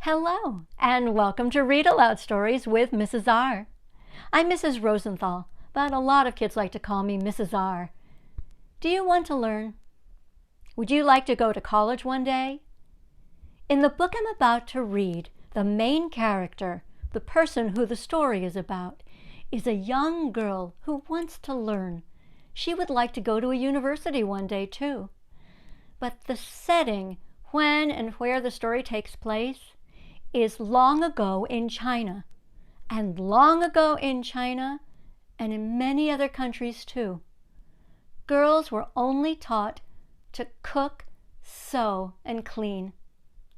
Hello, and welcome to Read Aloud Stories with Mrs. R. I'm Mrs. Rosenthal, but a lot of kids like to call me Mrs. R. Do you want to learn? Would you like to go to college one day? In the book I'm about to read, the main character, the person who the story is about, is a young girl who wants to learn. She would like to go to a university one day, too. But the setting, when and where the story takes place, is long ago in China, and long ago in China, and in many other countries too. Girls were only taught to cook, sew, and clean.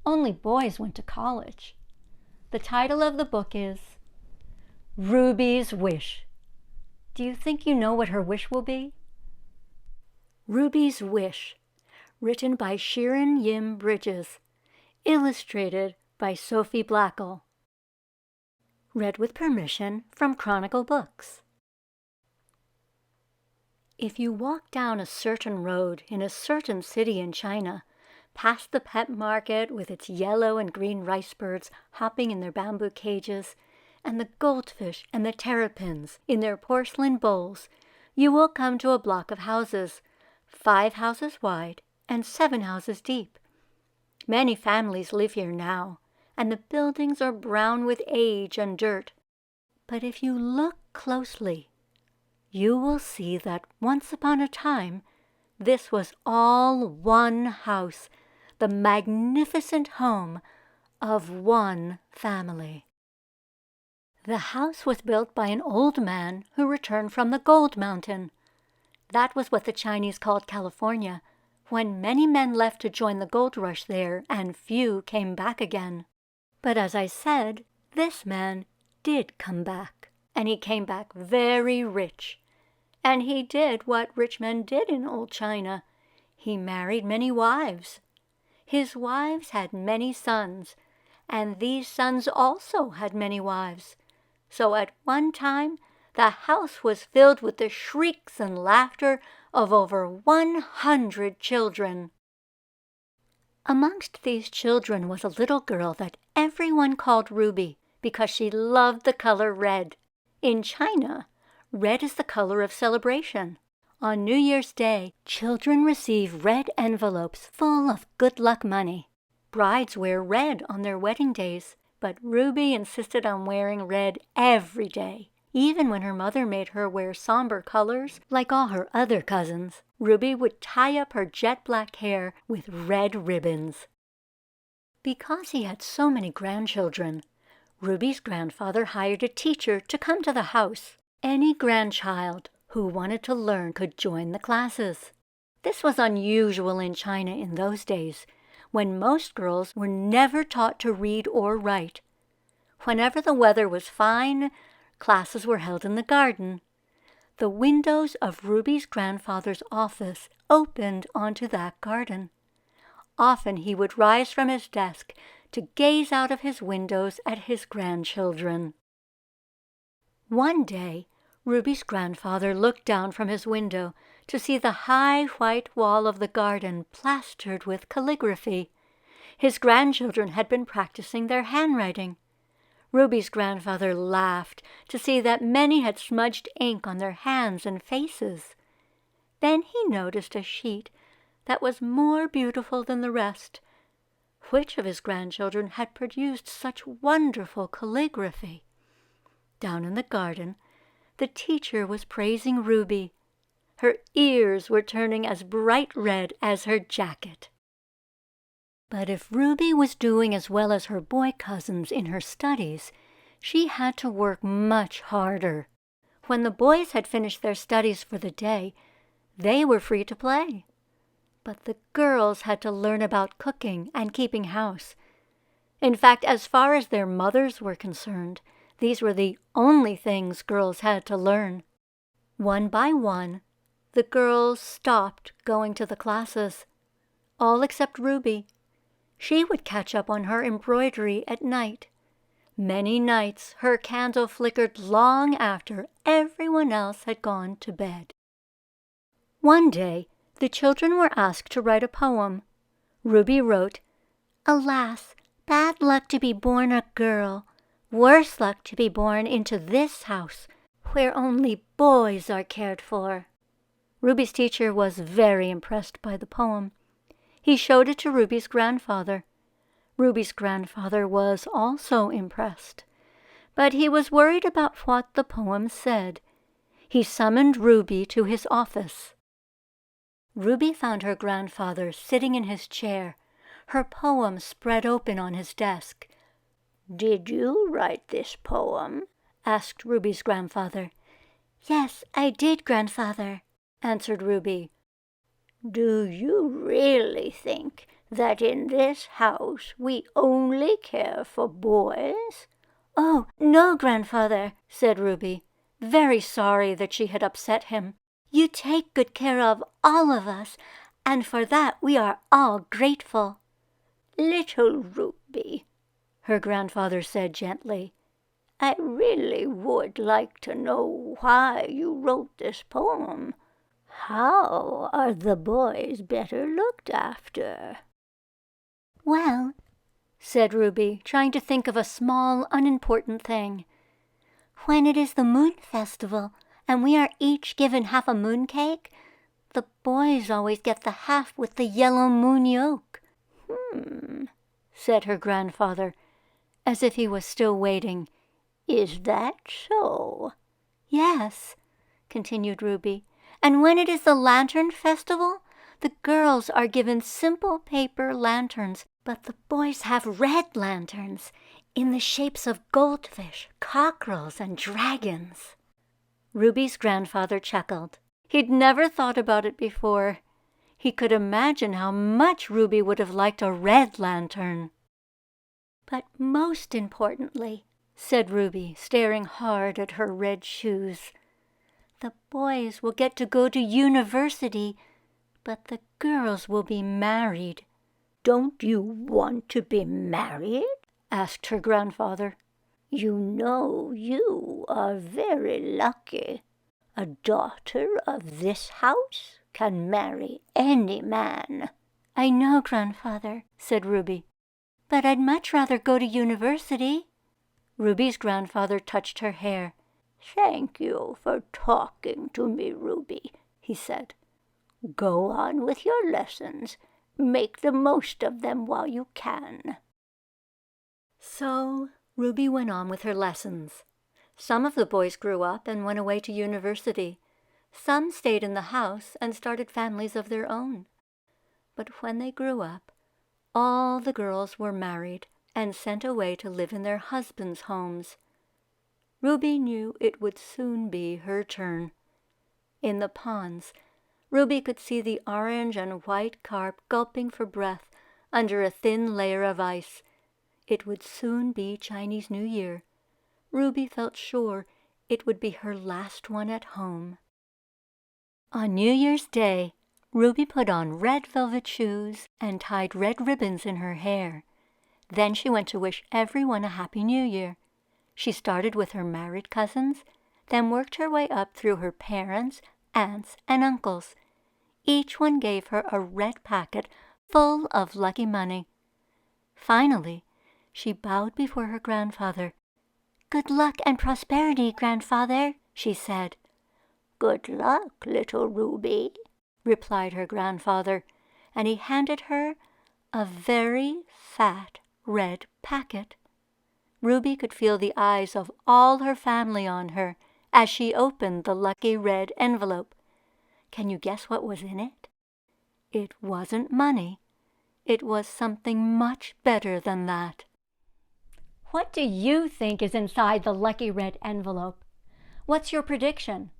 Only boys went to college. The title of the book is Ruby's Wish. Do you think you know what her wish will be? Ruby's Wish, written by Shirin Yim Bridges, illustrated by Sophie Blackall. Read with permission from Chronicle Books. If you walk down a certain road in a certain city in China, past the pet market with its yellow and green rice birds hopping in their bamboo cages, and the goldfish and the terrapins in their porcelain bowls, you will come to a block of houses, 5 houses wide and 7 houses deep. Many families live here now, and the buildings are brown with age and dirt. But if you look closely, you will see that once upon a time, this was all one house, the magnificent home of one family. The house was built by an old man who returned from the Gold Mountain. That was what the Chinese called California, when many men left to join the gold rush there and few came back again. But as I said, this man did come back, and he came back very rich. And he did what rich men did in old China. He married many wives. His wives had many sons, and these sons also had many wives. So at one time, the house was filled with the shrieks and laughter of over 100 children. Amongst these children was a little girl that everyone called Ruby because she loved the color red. In China, red is the color of celebration. On New Year's Day, children receive red envelopes full of good luck money. Brides wear red on their wedding days, but Ruby insisted on wearing red every day. Even when her mother made her wear somber colors, like all her other cousins, Ruby would tie up her jet black hair with red ribbons. Because he had so many grandchildren, Ruby's grandfather hired a teacher to come to the house. Any grandchild who wanted to learn could join the classes. This was unusual in China in those days, when most girls were never taught to read or write. Whenever the weather was fine, classes were held in the garden. The windows of Ruby's grandfather's office opened onto that garden. Often he would rise from his desk to gaze out of his windows at his grandchildren. One day, Ruby's grandfather looked down from his window to see the high white wall of the garden plastered with calligraphy. His grandchildren had been practicing their handwriting. Ruby's grandfather laughed to see that many had smudged ink on their hands and faces. Then he noticed a sheet that was more beautiful than the rest. Which of his grandchildren had produced such wonderful calligraphy? Down in the garden, the teacher was praising Ruby. Her ears were turning as bright red as her jacket. But if Ruby was doing as well as her boy cousins in her studies, she had to work much harder. When the boys had finished their studies for the day, they were free to play. But the girls had to learn about cooking and keeping house. In fact, as far as their mothers were concerned, these were the only things girls had to learn. One by one, the girls stopped going to the classes, all except Ruby. She would catch up on her embroidery at night. Many nights her candle flickered long after everyone else had gone to bed. One day, the children were asked to write a poem. Ruby wrote, "Alas, Bad luck to be born a girl, worse luck to be born into this house, where only boys are cared for." Ruby's teacher was very impressed by the poem. He showed it to Ruby's grandfather. Ruby's grandfather was also impressed, but he was worried about what the poem said. He summoned Ruby to his office. Ruby found her grandfather sitting in his chair, her poem spread open on his desk. "Did you write this poem?" asked Ruby's grandfather. "Yes, I did, grandfather," answered Ruby. "Do you really think that in this house we only care for boys?" "Oh, no, grandfather," said Ruby, very sorry that she had upset him. "You take good care of all of us, and for that we are all grateful." "Little Ruby," her grandfather said gently, "I really would like to know why you wrote this poem. How are the boys better looked after?" "Well," said Ruby, trying to think of a small, unimportant thing, "when it is the moon festival and we are each given half a mooncake, the boys always get the half with the yellow moon yolk." Said her grandfather, as if he was still waiting. "Is that so?" "Yes," continued Ruby, "and when it is the lantern festival, the girls are given simple paper lanterns, but the boys have red lanterns in the shapes of goldfish, cockerels, and dragons." Ruby's grandfather chuckled. He'd never thought about it before. He could imagine how much Ruby would have liked a red lantern. "But most importantly," said Ruby, staring hard at her red shoes, "the boys will get to go to university, but the girls will be married." "Don't you want to be married?" asked her grandfather. "You know you are very lucky. A daughter of this house can marry any man." "I know, grandfather," said Ruby, "but I'd much rather go to university." Ruby's grandfather touched her hair. "Thank you for talking to me, Ruby," he said. "Go on with your lessons. Make the most of them while you can." So Ruby went on with her lessons. Some of the boys grew up and went away to university. Some stayed in the house and started families of their own. But when they grew up, all the girls were married and sent away to live in their husbands' homes. Ruby knew it would soon be her turn. In the ponds, Ruby could see the orange and white carp gulping for breath under a thin layer of ice. It would soon be Chinese New Year. Ruby felt sure it would be her last one at home. On New Year's Day, Ruby put on red velvet shoes and tied red ribbons in her hair. Then she went to wish everyone a Happy New Year. She started with her married cousins, then worked her way up through her parents, aunts, and uncles. Each one gave her a red packet full of lucky money. Finally, she bowed before her grandfather. "Good luck and prosperity, grandfather," she said. "Good luck, little Ruby," replied her grandfather, and he handed her a very fat red packet. Ruby could feel the eyes of all her family on her as she opened the lucky red envelope. Can you guess what was in it? It wasn't money. It was something much better than that. What do you think is inside the lucky red envelope? What's your prediction?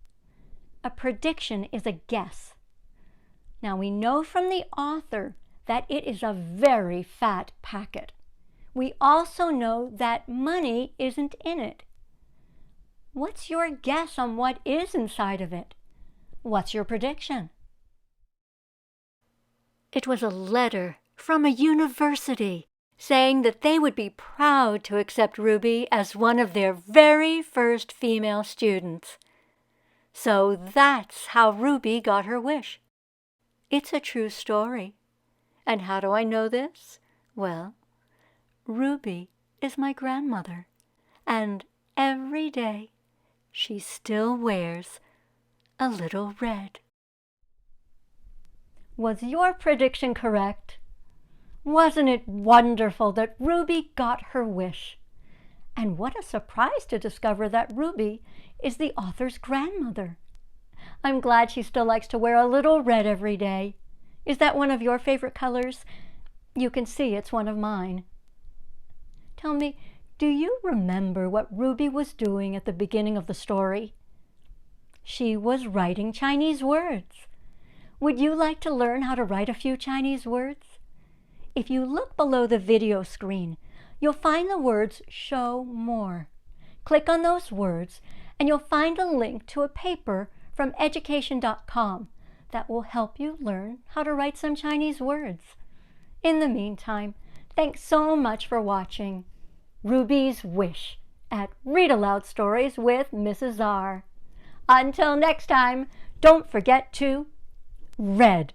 A prediction is a guess. Now we know from the author that it is a very fat packet. We also know that money isn't in it. What's your guess on what is inside of it? What's your prediction? It was a letter from a university saying that they would be proud to accept Ruby as one of their very first female students. So that's how Ruby got her wish. It's a true story. And how do I know this? Well, Ruby is my grandmother, and every day she still wears a little red. Was your prediction correct? Wasn't it wonderful that Ruby got her wish? And what a surprise to discover that Ruby is the author's grandmother. I'm glad she still likes to wear a little red every day. Is that one of your favorite colors? You can see it's one of mine. Tell me, do you remember what Ruby was doing at the beginning of the story? She was writing Chinese words. Would you like to learn how to write a few Chinese words? If you look below the video screen, you'll find the words Show More. Click on those words and you'll find a link to a paper from education.com that will help you learn how to write some Chinese words. In the meantime, thanks so much for watching Ruby's Wish at Read Aloud Stories with Mrs. R. Until next time, don't forget to read.